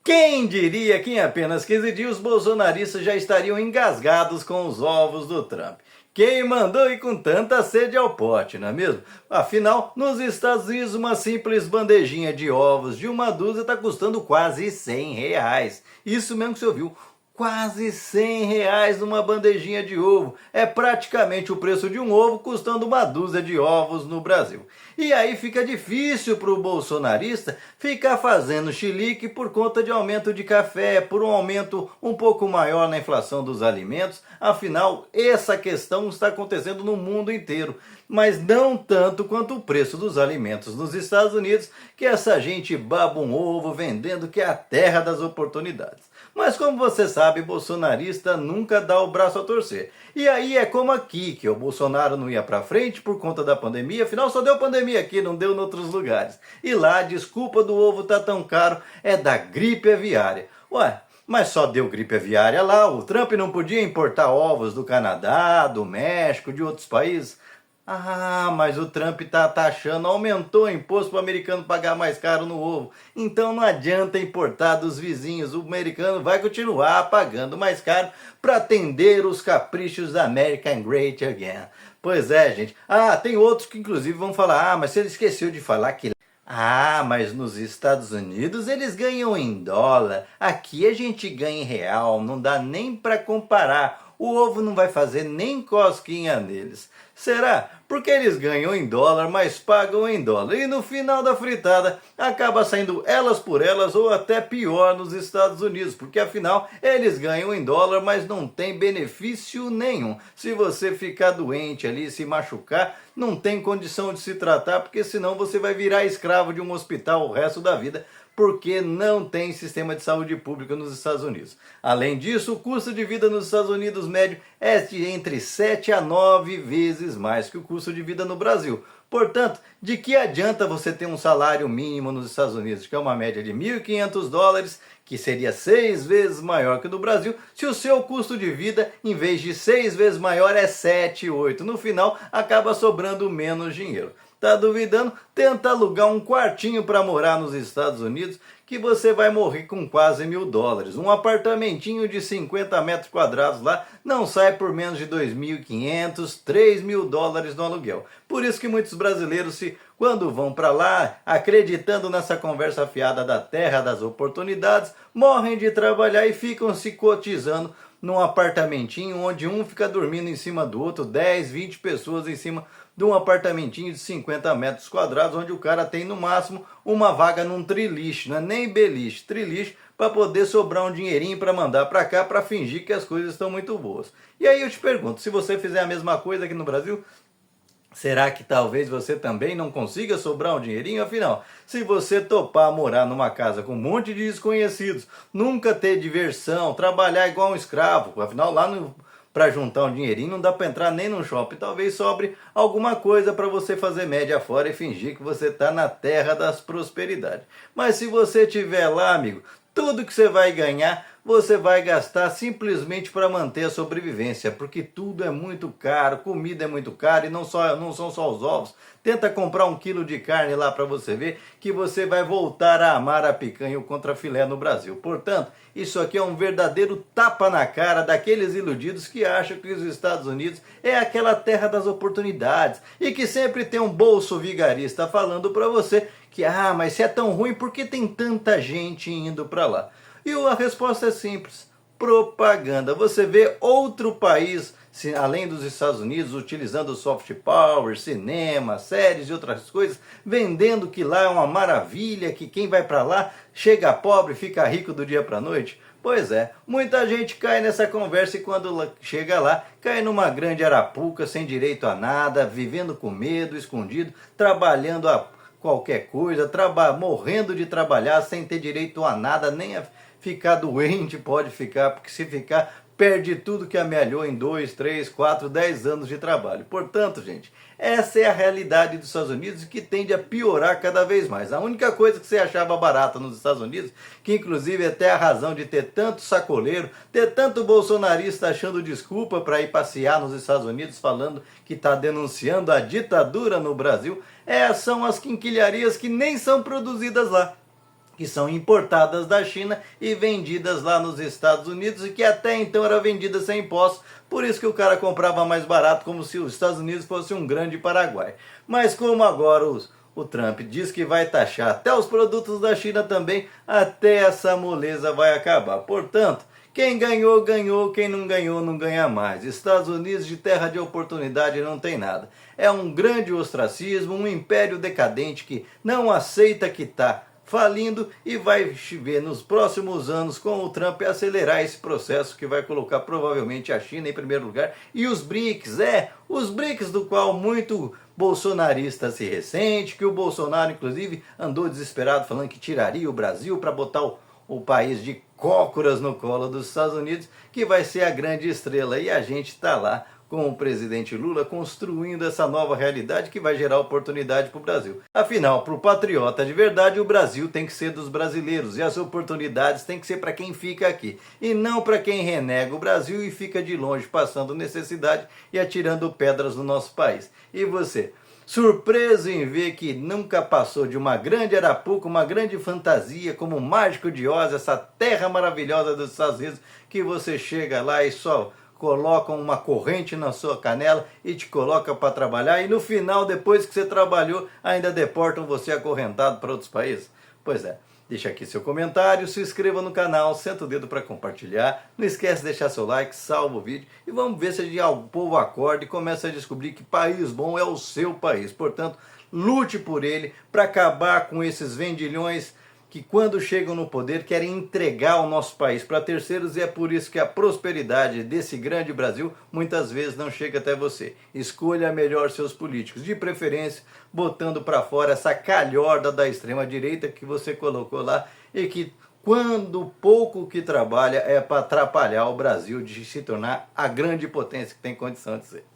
Quem diria que em apenas 15 dias os bolsonaristas já estariam engasgados com os ovos do Trump? Quem mandou ir com tanta sede ao pote, não é mesmo? Afinal, nos Estados Unidos, uma simples bandejinha de ovos de uma dúzia está custando quase R$ 100. Isso mesmo que você ouviu. Quase R$ 100 numa bandejinha de ovo. É praticamente o preço de um ovo custando uma dúzia de ovos no Brasil. E aí fica difícil para o bolsonarista ficar fazendo chilique por conta de aumento de café, por um aumento um pouco maior na inflação dos alimentos. Afinal, essa questão está acontecendo no mundo inteiro. Mas não tanto quanto o preço dos alimentos nos Estados Unidos, que essa gente baba um ovo vendendo que é a terra das oportunidades. Mas como você sabe, bolsonarista nunca dá o braço a torcer. E aí é como aqui, que o Bolsonaro não ia pra frente por conta da pandemia, afinal só deu pandemia aqui, não deu em outros lugares. E lá a desculpa do ovo tá tão caro é da gripe aviária. Ué, mas só deu gripe aviária lá, o Trump não podia importar ovos do Canadá, do México, de outros países? Ah, mas o Trump tá taxando, aumentou o imposto para o americano pagar mais caro no ovo. Então não adianta importar dos vizinhos, o americano vai continuar pagando mais caro para atender os caprichos da American Great Again. Pois é, gente. Ah, tem outros que inclusive vão falar, mas você esqueceu de falar que... Ah, mas nos Estados Unidos eles ganham em dólar, aqui a gente ganha em real, não dá nem para comparar. O ovo não vai fazer nem cosquinha neles. Será? Porque eles ganham em dólar, mas pagam em dólar. E no final da fritada, acaba saindo elas por elas ou até pior nos Estados Unidos. Porque afinal, eles ganham em dólar, mas não tem benefício nenhum. Se você ficar doente ali, se machucar, não tem condição de se tratar, porque senão você vai virar escravo de um hospital o resto da vida, porque não tem sistema de saúde pública nos Estados Unidos. Além disso, o custo de vida nos Estados Unidos médio é de entre 7 a 9 vezes mais que o custo de vida no Brasil. Portanto, de que adianta você ter um salário mínimo nos Estados Unidos, que é uma média de $1.500, que seria 6 vezes maior que o do Brasil, se o seu custo de vida, em vez de 6 vezes maior, é 7, 8. No final, acaba sobrando menos dinheiro. Tá duvidando? Tenta alugar um quartinho para morar nos Estados Unidos, que você vai morrer com quase $1.000. Um apartamentinho de 50 metros quadrados lá não sai por menos de $2.500, $3.000 no aluguel. Por isso que muitos brasileiros, quando vão para lá, acreditando nessa conversa fiada da terra das oportunidades, morrem de trabalhar e ficam se cotizando num apartamentinho onde um fica dormindo em cima do outro, 10, 20 pessoas em cima de um apartamentinho de 50 metros quadrados, onde o cara tem no máximo uma vaga num triliche, não é nem beliche, triliche, para poder sobrar um dinheirinho para mandar para cá, para fingir que as coisas estão muito boas. E aí eu te pergunto, se você fizer a mesma coisa aqui no Brasil, será que talvez você também não consiga sobrar um dinheirinho? Afinal, se você topar morar numa casa com um monte de desconhecidos, nunca ter diversão, trabalhar igual um escravo, afinal lá para juntar um dinheirinho não dá para entrar nem no shopping, talvez sobre alguma coisa para você fazer média fora e fingir que você está na terra das prosperidades. Mas se você estiver lá, amigo, tudo que você vai ganhar, você vai gastar simplesmente para manter a sobrevivência, porque tudo é muito caro, comida é muito cara e não são só os ovos. Tenta comprar 1 quilo de carne lá para você ver que você vai voltar a amar a picanha e o contrafilé no Brasil. Portanto, isso aqui é um verdadeiro tapa na cara daqueles iludidos que acham que os Estados Unidos é aquela terra das oportunidades e que sempre tem um bolso vigarista falando para você que, mas se é tão ruim, por que tem tanta gente indo para lá? E a resposta é simples, propaganda. Você vê outro país, além dos Estados Unidos, utilizando soft power, cinema, séries e outras coisas, vendendo que lá é uma maravilha, que quem vai para lá chega pobre e fica rico do dia para a noite? Pois é, muita gente cai nessa conversa e quando chega lá, cai numa grande arapuca, sem direito a nada, vivendo com medo, escondido, trabalhando a qualquer coisa, morrendo de trabalhar sem ter direito a nada, nem a ficar doente pode ficar, porque se ficar, perde tudo que amealhou em 2, 3, 4, 10 anos de trabalho. Portanto, gente, essa é a realidade dos Estados Unidos e que tende a piorar cada vez mais. A única coisa que você achava barata nos Estados Unidos, que inclusive até a razão de ter tanto sacoleiro, ter tanto bolsonarista achando desculpa para ir passear nos Estados Unidos, falando que está denunciando a ditadura no Brasil, são as quinquilharias que nem são produzidas lá. que são importadas da China e vendidas lá nos Estados Unidos e que até então era vendida sem impostos, por isso que o cara comprava mais barato, como se os Estados Unidos fosse um grande Paraguai. Mas como agora o Trump diz que vai taxar até os produtos da China também, até essa moleza vai acabar. Portanto, quem ganhou, ganhou, quem não ganhou, não ganha mais. Estados Unidos de terra de oportunidade não tem nada. É um grande ostracismo, um império decadente que não aceita que está falindo e vai ver nos próximos anos com o Trump acelerar esse processo que vai colocar provavelmente a China em primeiro lugar e os BRICS, os BRICS do qual muito bolsonarista se ressente, que o Bolsonaro inclusive andou desesperado falando que tiraria o Brasil para botar o país de cócoras no colo dos Estados Unidos, que vai ser a grande estrela, e a gente está lá com o presidente Lula construindo essa nova realidade que vai gerar oportunidade para o Brasil. Afinal, para o patriota de verdade, o Brasil tem que ser dos brasileiros e as oportunidades tem que ser para quem fica aqui e não para quem renega o Brasil e fica de longe passando necessidade e atirando pedras no nosso país. E você? Surpreso em ver que nunca passou de uma grande Arapuca, uma grande fantasia, como um mágico de Oz, essa terra maravilhosa dos Estados Unidos, que você chega lá e só colocam uma corrente na sua canela e te coloca para trabalhar e no final, depois que você trabalhou, ainda deportam você acorrentado para outros países? Pois é, deixa aqui seu comentário, se inscreva no canal, senta o dedo para compartilhar, não esquece de deixar seu like, salva o vídeo e vamos ver se o povo acorda e começa a descobrir que país bom é o seu país. Portanto, lute por ele para acabar com esses vendilhões que quando chegam no poder querem entregar o nosso país para terceiros e é por isso que a prosperidade desse grande Brasil muitas vezes não chega até você. Escolha melhor seus políticos, de preferência botando para fora essa calhorda da extrema direita que você colocou lá e que quando pouco que trabalha é para atrapalhar o Brasil de se tornar a grande potência que tem condição de ser.